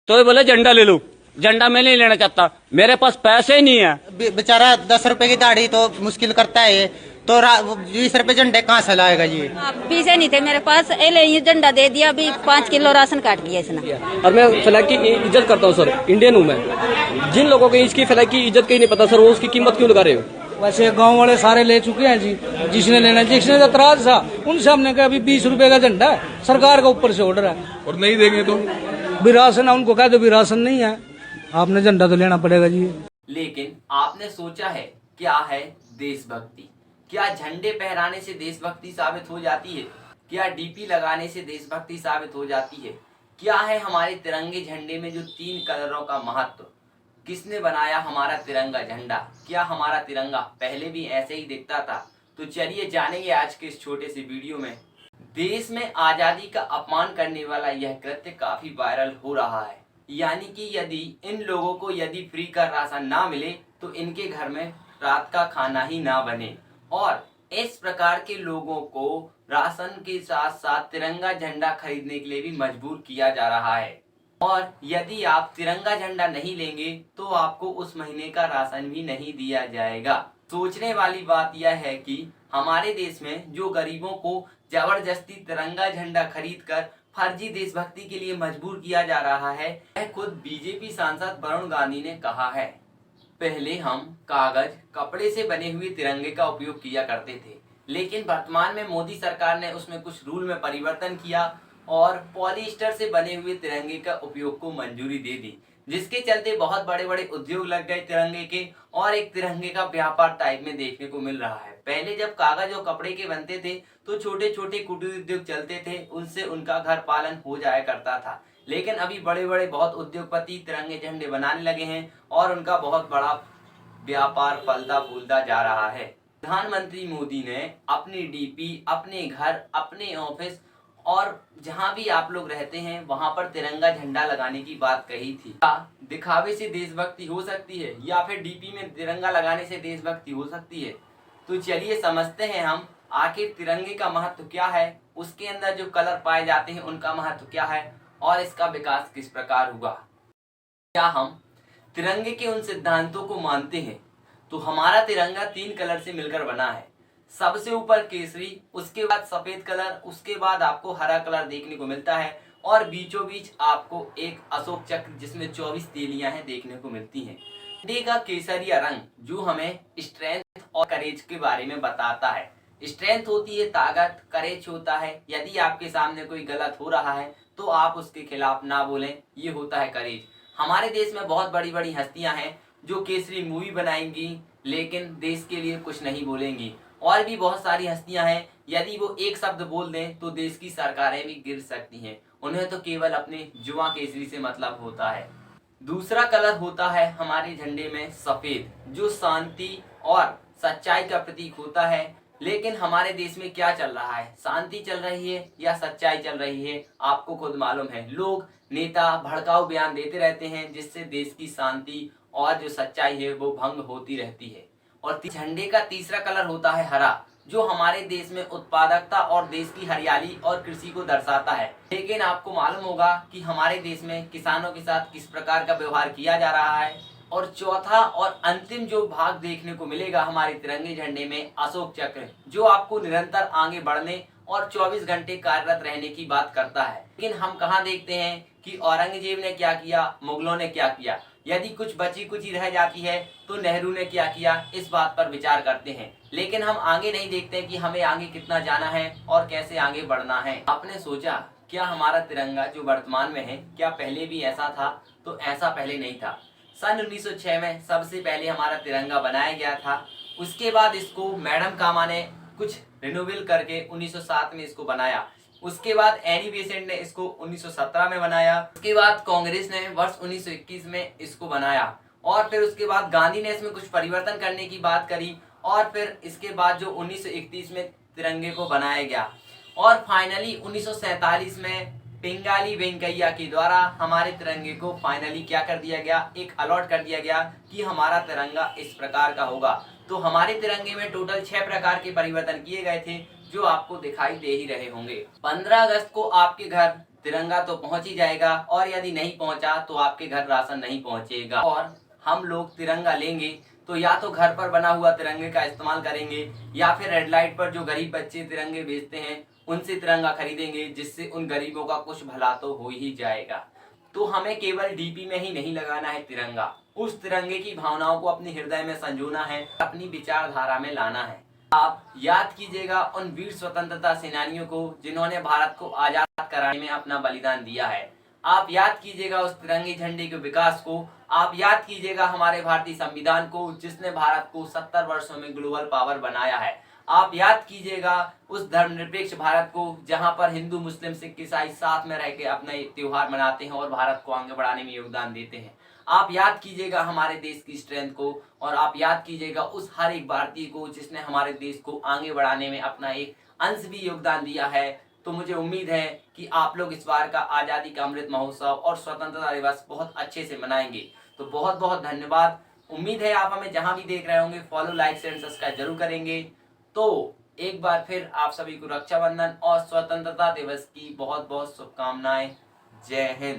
तो ये बोले झंडा ले लो। झंडा मैं नहीं लेना चाहता, मेरे पास पैसे ही नहीं है। बेचारा 10 रुपए की दाढ़ी तो मुश्किल करता है, तो 20 रुपए झंडे कहाँ से लाएगा ये। पैसे नहीं थे मेरे पास, ये झंडा दे दिया, अभी 5 किलो राशन काट लिया इसने। और मैं फ्लैग की इज्जत करता हूँ सर, इंडियन हूँ मैं। जिन लोगों को इसकी फ्लैग की इज्जत कहीं नहीं पता सर, वो उसकी कीमत क्यों लगा रहे हो? वैसे गांव वाले सारे ले चुके हैं जी, जिसने लेना, जिसने एतराज था उनसे हमने कहा अभी 20 रुपए का झंडा है, सरकार का ऊपर से ऑर्डर है और नहीं देंगे तो भी राशन है, उनको कह दो भी राशन नहीं है, आपने झंडा तो लेना पड़ेगा जी। लेकिन आपने सोचा है क्या है देशभक्ति? क्या झंडे फहराने से देशभक्ति साबित हो जाती है? क्या डीपी लगाने से देशभक्ति साबित हो जाती है? क्या है हमारे तिरंगे झंडे में जो 3 कलरों का महत्व? किसने बनाया हमारा तिरंगा झंडा? क्या हमारा तिरंगा पहले भी ऐसे ही दिखता था? तो चलिए जानेंगे आज के इस छोटे से वीडियो में। देश में आजादी का अपमान करने वाला यह कृत्य काफी वायरल हो रहा है। यानी कि यदि इन लोगों को फ्री का राशन ना मिले तो इनके घर में रात का खाना ही ना बने, और इस प्रकार के लोगों को राशन के साथ साथ तिरंगा झंडा खरीदने के लिए भी मजबूर किया जा रहा है। और यदि आप तिरंगा झंडा नहीं लेंगे तो आपको उस महीने का राशन भी नहीं दिया जाएगा। सोचने वाली बात यह है कि हमारे देश में जो गरीबों को जबरदस्ती तिरंगा झंडा खरीदकर फर्जी देशभक्ति के लिए मजबूर किया जा रहा है, यह खुद बीजेपी सांसद वरुण गांधी ने कहा है। पहले हम कागज कपड़े से बने हुए तिरंगे का उपयोग किया करते थे, लेकिन वर्तमान में मोदी सरकार ने उसमें कुछ रूल में परिवर्तन किया और पॉलिएस्टर से बने हुए तिरंगे का उपयोग को मंजूरी दे दी, जिसके चलते बहुत बड़े बड़े उद्योग लग गए तिरंगे के, और एक तिरंगे का व्यापार टाइप में देखने को मिल रहा है। पहले जब कागज और कपड़े के बनते थे तो छोटे छोटे कुटीर उद्योग चलते थे, उनसे उनका घर पालन हो जाया करता था। लेकिन अभी बड़े बड़े बहुत उद्योगपति तिरंगे झंडे बनाने लगे हैं और उनका बहुत बड़ा व्यापार फलता फूलता जा रहा है। प्रधानमंत्री मोदी ने अपनी डीपी, अपने घर, अपने ऑफिस और जहां भी आप लोग रहते हैं वहां पर तिरंगा झंडा लगाने की बात कही थी। क्या दिखावे से देशभक्ति हो सकती है, या फिर डीपी में तिरंगा लगाने से देशभक्ति हो सकती है? तो चलिए समझते हैं हम आखिर तिरंगे का महत्व क्या है, उसके अंदर जो कलर पाए जाते हैं उनका महत्व क्या है, और इसका विकास किस प्रकार हुआ। क्या हम तिरंगे के उन सिद्धांतों को मानते हैं? तो हमारा तिरंगा 3 कलर से मिलकर बना है। सबसे ऊपर केसरी, उसके बाद सफेद कलर, उसके बाद आपको हरा कलर देखने को मिलता है, और बीचों बीच आपको एक अशोक चक्र जिसमें 24 तीलियां हैं देखने को मिलती हैं। झंडे का केसरिया रंग जो हमें स्ट्रेंथ और करेज के बारे में बताता है। स्ट्रेंथ होती है ताकत, करेज होता है यदि आपके सामने कोई गलत हो रहा है तो आप उसके खिलाफ ना बोलें, ये होता है करेज। हमारे देश में बहुत बड़ी बड़ी हस्तियां हैं जो केसरी मूवी बनाएंगी लेकिन देश के लिए कुछ नहीं बोलेंगी, और भी बहुत सारी हस्तियां हैं यदि वो एक शब्द बोल दें तो देश की सरकारें भी गिर सकती हैं। उन्हें तो केवल अपने जुआ केसरी से मतलब होता है। दूसरा कलर होता है हमारे झंडे में सफेद, जो शांति और सच्चाई का प्रतीक होता है। लेकिन हमारे देश में क्या चल रहा है? शांति चल रही है या सच्चाई चल रही है? आपको खुद मालूम है। लोग, नेता भड़काऊ बयान देते रहते हैं जिससे देश की शांति और जो सच्चाई है वो भंग होती रहती है। और झंडे का तीसरा कलर होता है हरा, जो हमारे देश में उत्पादकता और देश की हरियाली और कृषि को दर्शाता है। लेकिन आपको मालूम होगा कि हमारे देश में किसानों के साथ किस प्रकार का व्यवहार किया जा रहा है। और चौथा और अंतिम जो भाग देखने को मिलेगा हमारे तिरंगे झंडे में, अशोक चक्र, जो आपको निरंतर आगे बढ़ने और 24 घंटे कार्यरत रहने की बात करता है। लेकिन हम कहाँ देखते हैं कि औरंगजेब ने क्या किया, मुगलों ने क्या किया। यदि कुछ बची कुची रह जाती है तो नेहरू ने क्या किया, इस बात पर विचार करते हैं। लेकिन हम आगे नहीं देखते कि हमें आगे कितना जाना है और कैसे आगे बढ़ना है। आपने सोचा क्या हमारा तिरंगा जो वर्तमान में है क्या पहले भी ऐसा था? तो ऐसा पहले नहीं था। सन 1906 में सबसे पहले हमारा तिरंगा बनाया गया था। उसके बाद इसको मैडम कामा ने कुछ रिनोवेल करके 1907 में इसको बनाया। उसके बाद एनी बेसेंट ने इसको 1917 में बनाया। उसके बाद कांग्रेस ने वर्ष 1921 में इसको बनाया, और फिर उसके बाद गांधी ने इसमें कुछ परिवर्तन करने की बात करी, और फिर इसके बाद जो 1931 में तिरंगे को बनाया गया, और फाइनली 1947 में पिंगाली वेंकैया के द्वारा हमारे तिरंगे को फाइनली क्या कर दिया गया, एक अलॉट कर दिया गया कि हमारा तिरंगा इस प्रकार का होगा। तो हमारे तिरंगे में टोटल 6 प्रकार के परिवर्तन किए गए थे जो आपको दिखाई दे ही रहे होंगे। 15 अगस्त को आपके घर तिरंगा तो पहुंच ही जाएगा, और यदि नहीं पहुंचा तो आपके घर राशन नहीं पहुंचेगा। और हम लोग तिरंगा लेंगे तो या तो घर पर बना हुआ तिरंगे का इस्तेमाल करेंगे, या फिर रेड लाइट पर जो गरीब बच्चे तिरंगे बेचते हैं उनसे तिरंगा खरीदेंगे, जिससे उन गरीबों का कुछ भला तो हो ही जाएगा। तो हमें केवल डीपी में ही नहीं लगाना है तिरंगा, उस तिरंगे की भावनाओं को अपने हृदय में संजोना है, अपनी विचारधारा में लाना है। आप याद कीजिएगा उन वीर स्वतंत्रता सेनानियों को जिन्होंने भारत को आजाद कराने में अपना बलिदान दिया है। आप याद कीजिएगा उस तिरंगे झंडे के विकास को। आप याद कीजिएगा हमारे भारतीय संविधान को, जिसने भारत को 70 वर्षों में ग्लोबल पावर बनाया है। आप याद कीजिएगा उस धर्मनिरपेक्ष भारत को, जहां पर हिंदू मुस्लिम सिख ईसाई साथ में रह के अपना त्योहार मनाते हैं और भारत को आगे बढ़ाने में योगदान देते हैं। आप याद कीजिएगा हमारे देश की स्ट्रेंथ को, और आप याद कीजिएगा उस हर एक भारतीय को जिसने हमारे देश को आगे बढ़ाने में अपना एक अंश भी योगदान दिया है। तो मुझे उम्मीद है कि आप लोग इस बार का आजादी का अमृत महोत्सव और स्वतंत्रता दिवस बहुत अच्छे से मनाएंगे। तो बहुत बहुत धन्यवाद। उम्मीद है आप हमें जहां भी देख रहे होंगे फॉलो, लाइक, शेयर, सब्सक्राइब जरूर करेंगे। तो एक बार फिर आप सभी को रक्षाबंधन और स्वतंत्रता दिवस की बहुत बहुत शुभकामनाएं। जय हिंद।